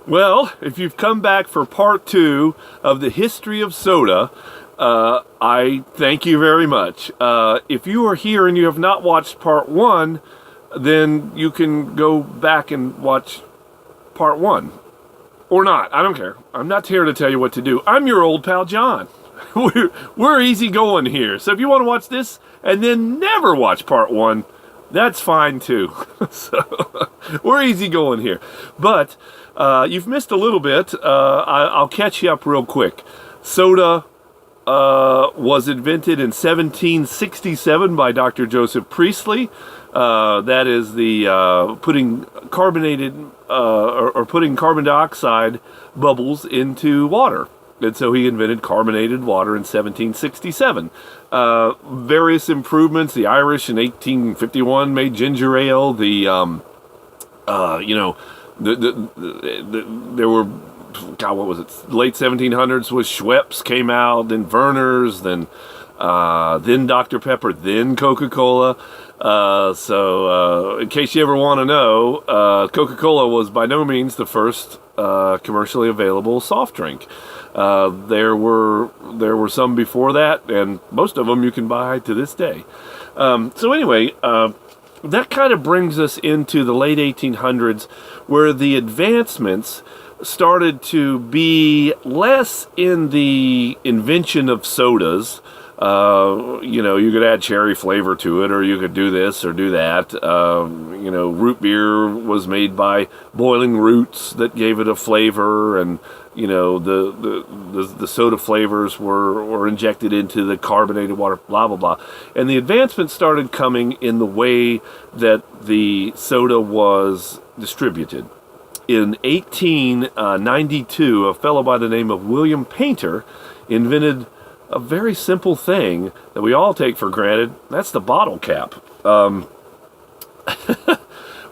Well, if you've come back for part 2 of the history of soda, I thank you very much. If you are here and you have not watched part 1, then you can go back and watch part 1. Or not, I don't care. I'm not here to tell you what to do. I'm your old pal John. We're easy going here. So if you want to watch this and then never watch part 1, that's fine too. So we're easy going here. But you've missed a little bit. I'll catch you up real quick. Soda was invented in 1767 by Dr. Joseph Priestley. That is the putting carbonated or putting carbon dioxide bubbles into water. And so he invented carbonated water in 1767. Various improvements. The Irish in 1851 made ginger ale. There were, God, what was it? Late 1700s was Schweppes came out, then Verner's, then Dr. Pepper, then Coca-Cola. So in case you ever want to know, Coca-Cola was by no means the first commercially available soft drink. There were some before that, and most of them you can buy to this day. So anyway, that kind of brings us into the late 1800s, where the advancements started to be less in the invention of sodas. You could add cherry flavor to it, or you could do this or do that. Root beer was made by boiling roots that gave it a flavor, and the soda flavors were injected into the carbonated water, blah blah blah. And the advancements started coming in the way that the soda was distributed. In 1892, a fellow by the name of William Painter invented a very simple thing that we all take for granted. That's the bottle cap.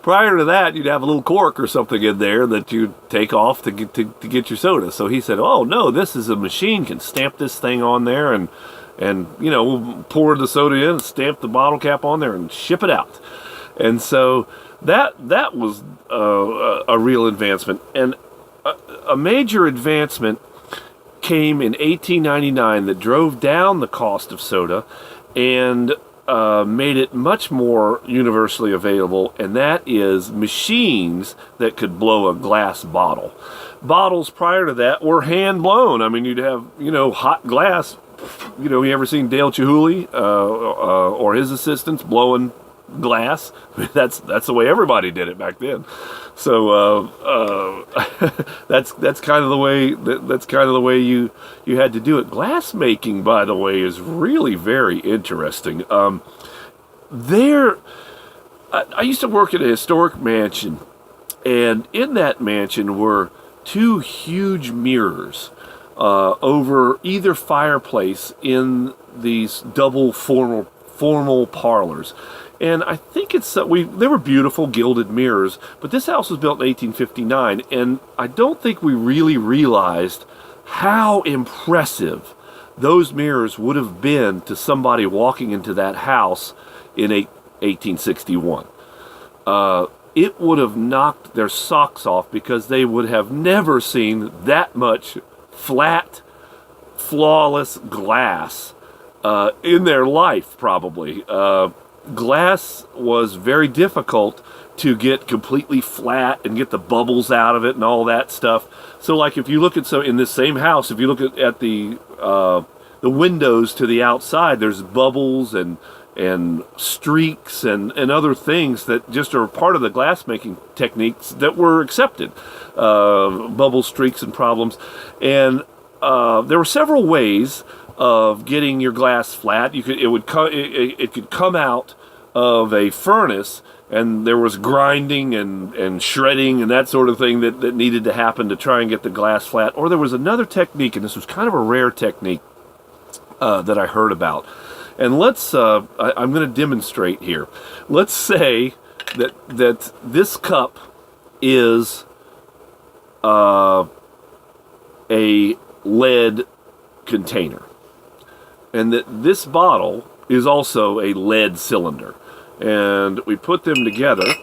Prior to that, you'd have a little cork or something in there that you'd take off to get your soda. So he said, "Oh no, this is a machine. Can stamp this thing on there and we'll pour the soda in, stamp the bottle cap on there, and ship it out." And so that was a real advancement, and a major advancement came in 1899 that drove down the cost of soda and made it much more universally available, and that is machines that could blow a glass bottle. Bottles prior to that were hand blown. I mean, you'd have, hot glass. You ever seen Dale Chihuly or his assistants blowing glass? That's the way everybody did it back then. So that's kind of the way you had to do it. Glass making, by the way, is really very interesting. I used to work at a historic mansion, and in that mansion were 2 huge mirrors over either fireplace in these double formal parlors. And I think they were beautiful gilded mirrors, but this house was built in 1859, and I don't think we really realized how impressive those mirrors would have been to somebody walking into that house in 1861. It would have knocked their socks off, because they would have never seen that much flat, flawless glass in their life, probably. Glass was very difficult to get completely flat and get the bubbles out of it and all that stuff. So, like, if you look at in this same house, if you look at the windows to the outside, there's bubbles and streaks and other things that just are part of the glass making techniques that were accepted. Bubble, streaks, and problems, and there were several ways of getting your glass flat. It could come out of a furnace, and there was grinding and shredding and that sort of thing that needed to happen to try and get the glass flat. Or there was another technique, and this was kind of a rare technique that I heard about. And I'm going to demonstrate here. Let's say that this cup is a lead container, and that this bottle is also a lead cylinder. And we put them together,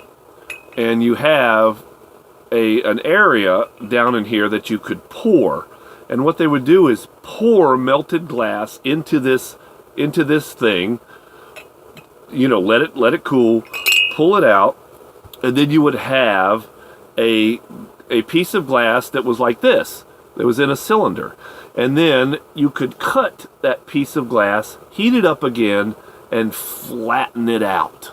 and you have an area down in here that you could pour. And what they would do is pour melted glass into this thing, let it cool, pull it out, and then you would have a piece of glass that was like this. That was in a cylinder. And then you could cut that piece of glass, heat it up again, and flatten it out.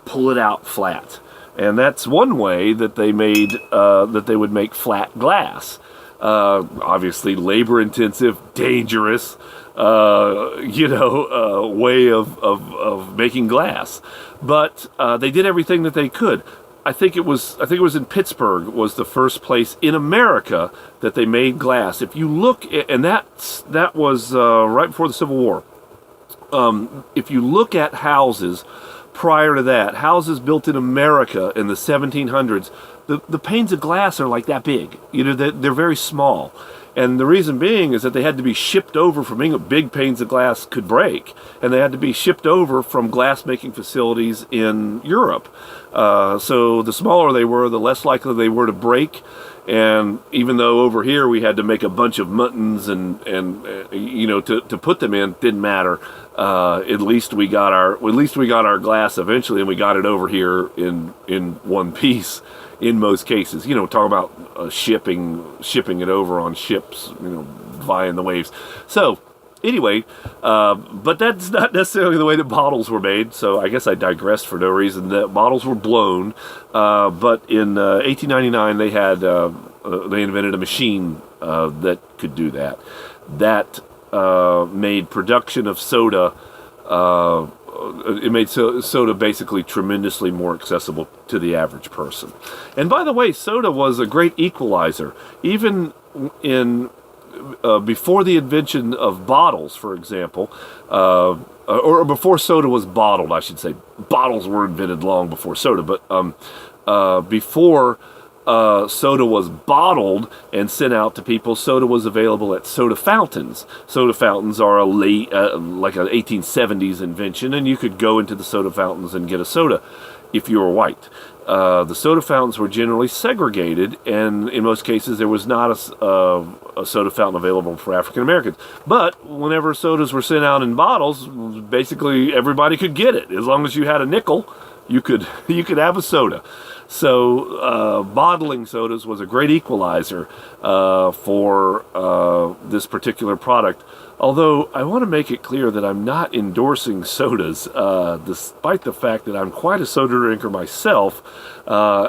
Pull it out flat. And that's one way that they would make flat glass. Obviously labor intensive, dangerous, way of making glass. But they did everything that they could. I think it was in Pittsburgh was the first place in America that they made glass. If you look, and that was right before the Civil War. If you look at houses prior to that, houses built in America in the 1700s, the panes of glass are like that big. They're very small. And the reason being is that they had to be shipped over from England. Big panes of glass could break, and they had to be shipped over from glass-making facilities in Europe. So the smaller they were, the less likely they were to break. And even though over here we had to make a bunch of muttons and to put them in, didn't matter. At least we got our glass eventually, and we got it over here in one piece. In most cases, talk about shipping it over on ships, via the waves. So, anyway, but that's not necessarily the way that bottles were made. So I guess I digressed for no reason. The bottles were blown, but in 1899 they invented a machine that could do that. That made production of soda. It made soda basically tremendously more accessible to the average person. And by the way, soda was a great equalizer. Even in before the invention of bottles, for example, or before soda was bottled, I should say. Bottles were invented long before soda, but before soda was bottled and sent out to people, soda was available at soda fountains. Soda fountains are a late, like an 1870s invention, and you could go into the soda fountains and get a soda if you were white. The soda fountains were generally segregated, and in most cases there was not a soda fountain available for African Americans. But whenever sodas were sent out in bottles, basically everybody could get it. As long as you had a nickel, you could have a soda. So bottling sodas was a great equalizer for this particular product. Although I want to make it clear that I'm not endorsing sodas, despite the fact that I'm quite a soda drinker myself.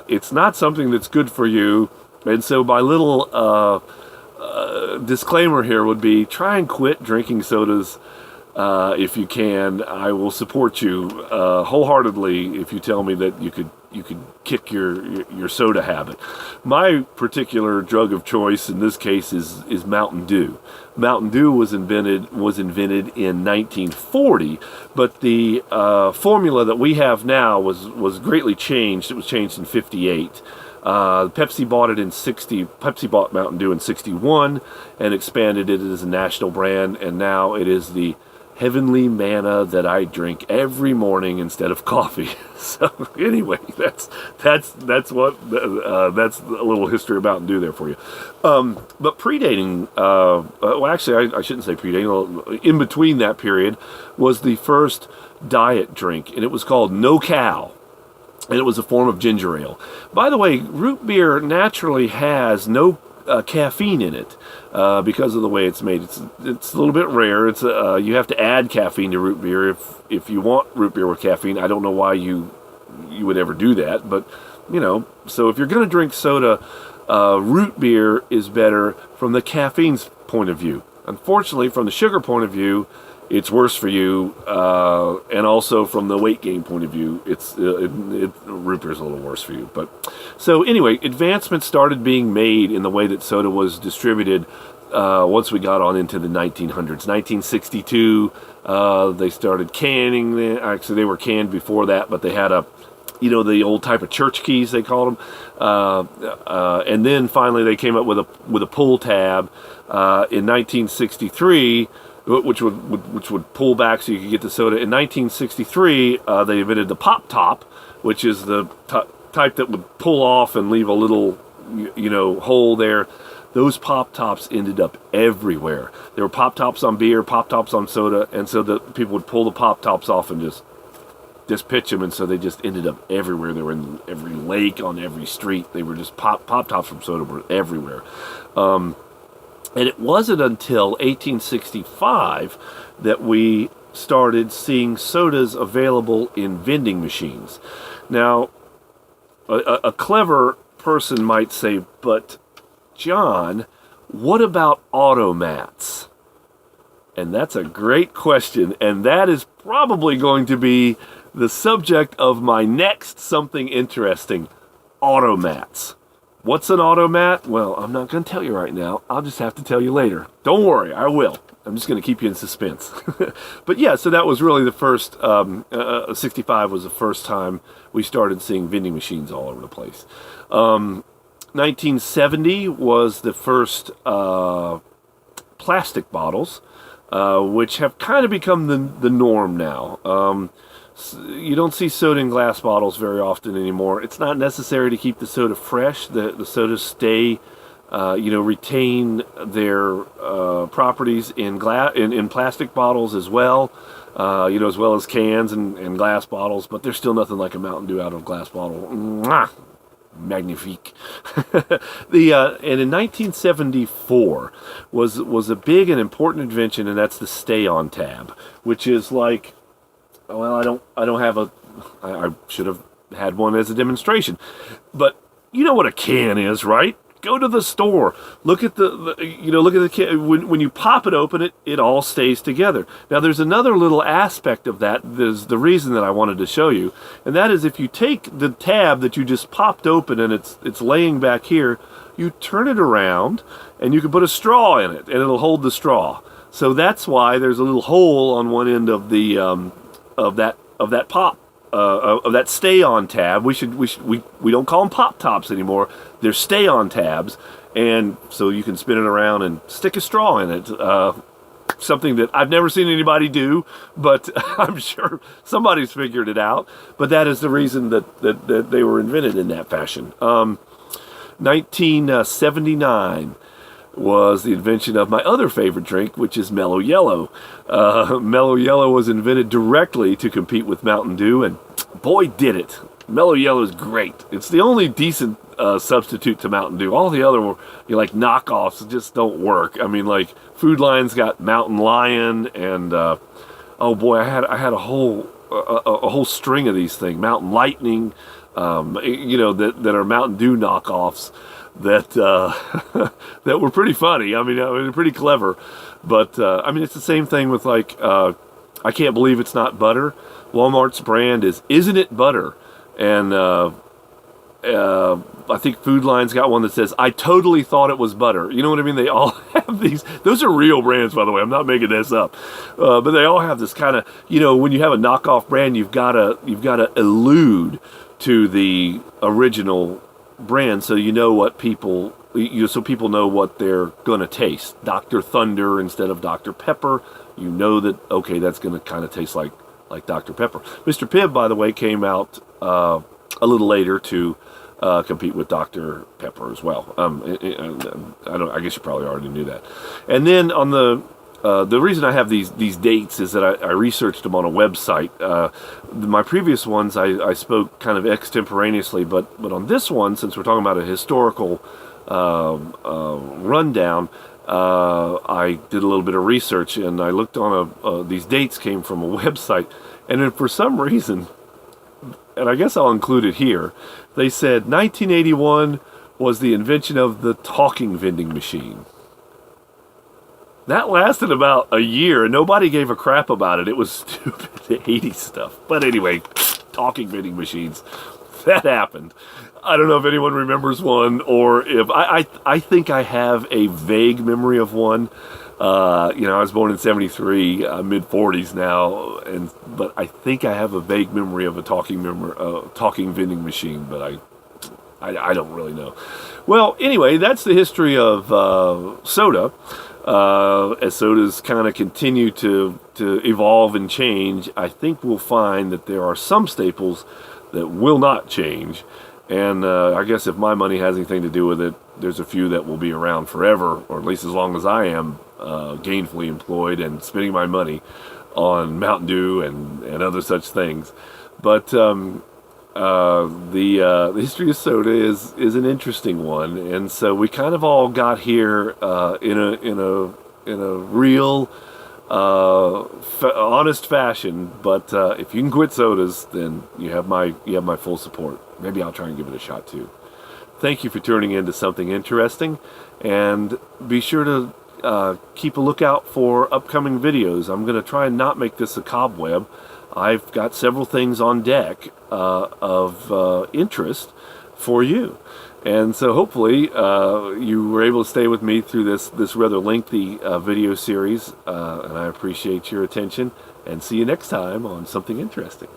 It's not something that's good for you. And so my little disclaimer here would be try and quit drinking sodas if you can. I will support you wholeheartedly if you tell me that you could kick your soda habit. My particular drug of choice in this case is Mountain Dew. Mountain Dew was invented in 1940, but the formula that we have now was greatly changed. It was changed in 58. Pepsi bought Mountain Dew in 61 and expanded it as a national brand, and now it is the heavenly manna that I drink every morning instead of coffee. So anyway, that's a little history about Mountain Dew there for you. But predating, well, actually, I shouldn't say predating. In between that period was the first diet drink, and it was called No Cow. And it was a form of ginger ale. By the way, root beer naturally has no caffeine in it because of the way it's made. It's a little bit rare. It's you have to add caffeine to root beer if you want root beer with caffeine. I don't know why you would ever do that, but so if you're going to drink soda, root beer is better from the caffeine's point of view. Unfortunately, from the sugar point of view, it's worse for you, and also from the weight gain point of view, root beer's a little worse for you. But so anyway, advancements started being made in the way that soda was distributed once we got on into the 1900s. 1962, they started canning them. Actually, they were canned before that, but they had the old type of church keys, they called them, and then finally they came up with a pull tab in 1963. Which would pull back so you could get the soda. In 1963, they invented the pop top, which is the type that would pull off and leave a little, hole there. Those Pop Tops ended up everywhere. There were Pop Tops on beer, Pop Tops on soda, and so the people would pull the Pop Tops off and just pitch them, and so they just ended up everywhere. They were in every lake, on every street. They were just Pop Tops from soda were everywhere. And it wasn't until 1865 that we started seeing sodas available in vending machines. Now, a clever person might say, but John, what about automats? And that's a great question, and that is probably going to be the subject of my next something interesting, automats. What's an automat? Well, I'm not going to tell you right now. I'll just have to tell you later. Don't worry, I will. I'm just going to keep you in suspense. But yeah, so that was really the first, 65 was the first time we started seeing vending machines all over the place. 1970 was the first plastic bottles, which have kind of become the norm now. You don't see soda in glass bottles very often anymore. It's not necessary to keep the soda fresh. The sodas stay, retain their properties in plastic bottles as well, as well as cans and glass bottles. But there's still nothing like a Mountain Dew out of a glass bottle. Mwah! Magnifique. And in 1974 was a big and important invention, and that's the stay-on tab, which is like, well, I don't have I should have had one as a demonstration, but you know what a can is, right? Go to the store. Look at look at the can. When you pop it open, it all stays together. Now, there's another little aspect of that. There's the reason that I wanted to show you, and that is if you take the tab that you just popped open and it's laying back here, you turn it around and you can put a straw in it, and it'll hold the straw. So that's why there's a little hole on one end of the of that pop. Of that stay-on tab. We don't call them Pop Tops anymore. They're stay-on tabs, and so you can spin it around and stick a straw in it. Something that I've never seen anybody do, but I'm sure somebody's figured it out. But that is the reason that they were invented in that fashion. 1979 was the invention of my other favorite drink, which is Mellow Yellow. Mellow Yellow was invented directly to compete with Mountain Dew, and boy, did it. Mellow Yellow is great. It's the only decent substitute to Mountain Dew. All the other knockoffs just don't work. I mean, like Food Lion's got Mountain Lion, and oh boy, I had a whole string of these things. Mountain Lightning, that are Mountain Dew knockoffs. That that were pretty funny. I mean, pretty clever. But it's the same thing with I can't believe it's not butter. Walmart's brand is Isn't It Butter? And I think Food Lion's got one that says I totally thought it was butter. You know what I mean? They all have these. Those are real brands, by the way. I'm not making this up. But they all have this kind of, when you have a knockoff brand, you've got to allude to the original brand, so what people so people know what they're gonna taste. Dr. Thunder instead of Dr. Pepper, that okay, that's gonna kind of taste like Dr. Pepper. Mr. Pibb, by the way, came out a little later to compete with Dr. Pepper as well. I guess you probably already knew that. And then on the reason I have these dates is that I researched them on a website. My previous ones I spoke kind of extemporaneously, but on this one, since we're talking about a historical rundown, I did a little bit of research, and I looked on these dates came from a website, and then for some reason, and I guess I'll include it here, they said 1981 was the invention of the talking vending machine. That lasted about a year, and nobody gave a crap about it. It was stupid 80s stuff. But anyway, talking vending machines, that happened. I don't know if anyone remembers one, or if I think I have a vague memory of one. I was born in '73, mid 40s now, but I think I have a vague memory of a talking vending machine, but I don't really know. Well, anyway, that's the history of soda. As sodas kind of continue to evolve and change, I think we'll find that there are some staples that will not change, And I guess if my money has anything to do with it, there's a few that will be around forever, or at least as long as I am gainfully employed and spending my money on Mountain Dew and other such things. But the history of soda is an interesting one, and so we kind of all got here in a real honest fashion. But if you can quit sodas, then you have my full support. Maybe I'll try and give it a shot too. Thank you for tuning in to Something Interesting, and be sure to keep a lookout for upcoming videos. I'm going to try and not make this a cobweb. I've got several things on deck of interest for you. And so hopefully you were able to stay with me through this rather lengthy video series, and I appreciate your attention, and see you next time on Something Interesting.